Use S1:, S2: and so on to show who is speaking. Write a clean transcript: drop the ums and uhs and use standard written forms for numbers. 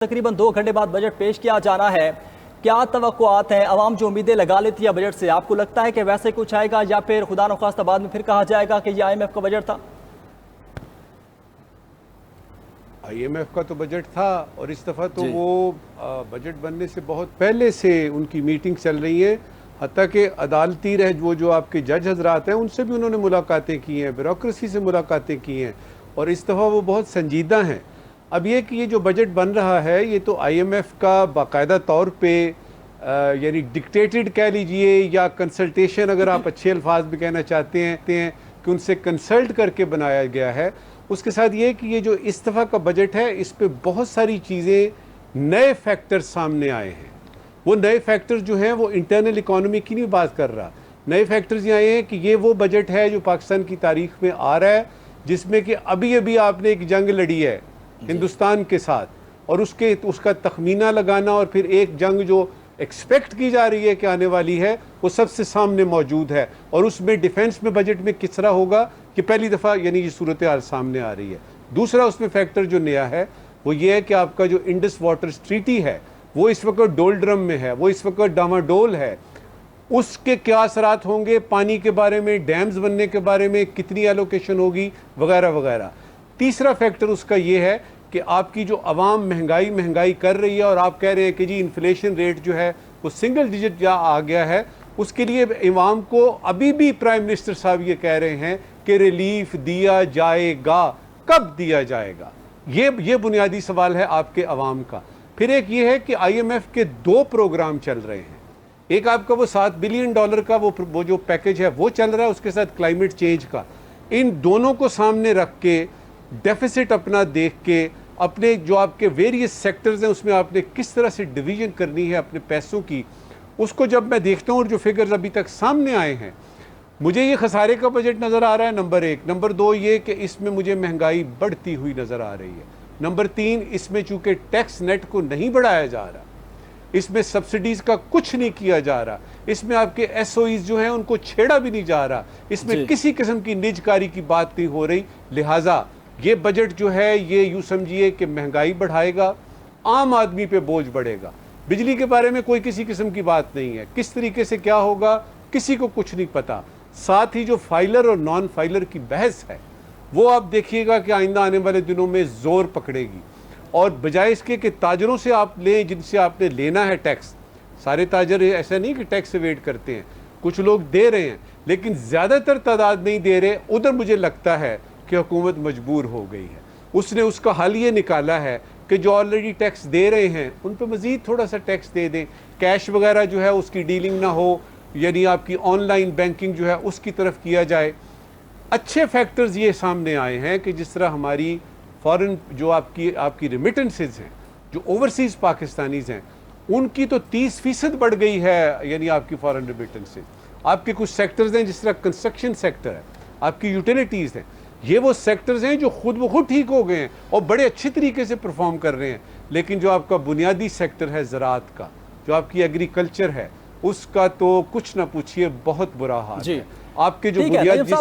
S1: तकरीबन 2 घंटे बाद बजट पेश किया जाना है। क्या तवक्कुआत हैं? आवाम जो उम्मीदें लगा लेती है बजट से, आपको लगता है कि वैसे कुछ आएगा या फिर खुदा न खास्ता बाद में फिर कहा जाएगा कि ये IMF का बजट था?
S2: IMF का तो बजट था और इस दफ़ा तो वो बजट बनने से बहुत पहले से उनकी मीटिंग चल रही है। हत्ता कि अदालती रह वो जो आपके जज हजरात हैं उनसे भी उन्होंने मुलाकातें की हैं, ब्यूरोक्रेसी से मुलाकातें की हैं और इस दफ़ा वो बहुत संजीदा हैं। अब ये कि ये जो बजट बन रहा है ये तो IMF का बाकायदा तौर पे यानी डिक्टेटेड कह लीजिए या कंसल्टेशन, अगर आप अच्छे अल्फाज में कहना चाहते हैं कि उनसे कंसल्ट करके बनाया गया है। उसके साथ ये कि ये जो इस दफ़ा का बजट है इस पे बहुत सारी चीज़ें, नए फैक्टर्स सामने आए हैं। वो नए फैक्टर्स जो हैं वो इंटरनल इकॉनमी की नहीं बात कर रहा। नए फैक्टर्स ये आए हैं कि ये वो बजट है जो पाकिस्तान की तारीख में आ रहा है जिसमें कि अभी अभी आपने एक जंग लड़ी है हिंदुस्तान के साथ और उसका तखमीना लगाना और फिर एक जंग जो एक्सपेक्ट की जा रही है कि आने वाली है वो सबसे सामने मौजूद है और उसमें डिफेंस में बजट में किस तरह होगा कि पहली दफ़ा यानी ये सूरत हाल सामने आ रही है। दूसरा उसमें फैक्टर जो नया है वो ये है कि आपका जो इंडस वाटर ट्रीटी है वो इस वक्त डोलड्रम में है, वो इस वक्त डामाडोल है। उसके क्या असरात होंगे पानी के बारे में, डैम्स बनने के बारे में, कितनी एलोकेशन होगी वगैरह वगैरह। तीसरा फैक्टर उसका ये है कि आपकी जो अवाम महंगाई कर रही है और आप कह रहे हैं कि जी इन्फ्लेशन रेट जो है वो सिंगल डिजिट जा आ गया है, उसके लिए इमाम को अभी भी प्राइम मिनिस्टर साहब ये कह रहे हैं कि रिलीफ दिया जाएगा। कब दिया जाएगा? ये बुनियादी सवाल है आपके अवाम का। फिर एक ये है कि IMF के 2 प्रोग्राम चल रहे हैं। एक आपका वो $7 बिलियन का वो जो पैकेज है वो चल रहा है, उसके साथ क्लाइमेट चेंज का। इन दोनों को सामने रख के डेफिसिट अपना देख के अपने जो आपके वेरियस सेक्टर्स हैं उसमें आपने किस तरह से डिवीजन करनी है अपने पैसों की, उसको जब मैं देखता हूँ और जो फिगर्स अभी तक सामने आए हैं, मुझे ये खसारे का बजट नज़र आ रहा है, नंबर 1। नंबर 2 ये कि इसमें मुझे महंगाई बढ़ती हुई नज़र आ रही है। नंबर 3 इसमें चूँकि टैक्स नेट को नहीं बढ़ाया जा रहा, इसमें सब्सिडीज़ का कुछ नहीं किया जा रहा, इसमें आपके SOEs जो हैं उनको छेड़ा भी नहीं जा रहा, इसमें किसी किस्म की निजकारी की बात नहीं हो रही। लिहाजा ये बजट जो है ये यूँ समझिए कि महंगाई बढ़ाएगा, आम आदमी पे बोझ बढ़ेगा। बिजली के बारे में कोई किसी किस्म की बात नहीं है, किस तरीके से क्या होगा किसी को कुछ नहीं पता। साथ ही जो फाइलर और नॉन फाइलर की बहस है वो आप देखिएगा कि आइंदा आने वाले दिनों में ज़ोर पकड़ेगी और बजाय इसके कि ताजरों से आप लें जिनसे आपने लेना है टैक्स, सारे ताजर ऐसा नहीं कि टैक्स से वेट करते हैं, कुछ लोग दे रहे हैं लेकिन ज़्यादातर तादाद नहीं दे रहे। उधर मुझे लगता है कि हुकूमत मजबूर हो गई है। उसने उसका हल ये निकाला है कि जो ऑलरेडी टैक्स दे रहे हैं उन पर मज़ीद थोड़ा सा टैक्स दे दें, कैश वगैरह जो है उसकी डीलिंग ना हो, यानी आपकी ऑनलाइन बैंकिंग जो है उसकी तरफ किया जाए। अच्छे फैक्टर्स ये सामने आए हैं कि जिस तरह हमारी फॉरेन जो आपकी रिमिटेंसेज हैं, जो ओवरसीज़ पाकिस्तानीज़ हैं, उनकी तो 30% बढ़ गई है, यानी आपकी फॉरेन रिमिटेंसेज। आपके कुछ सेक्टर्स हैं जिस तरह कंस्ट्रक्शन सेक्टर है, आपकी यूटिलिटीज़ हैं, ये वो सेक्टर्स हैं जो खुद ब खुद ठीक हो गए हैं और बड़े अच्छे तरीके से परफॉर्म कर रहे हैं। लेकिन जो आपका बुनियादी सेक्टर है ज़राअत का, जो आपकी एग्रीकल्चर है, उसका तो कुछ ना पूछिए, बहुत बुरा हाल है। आपके जो बुनियादी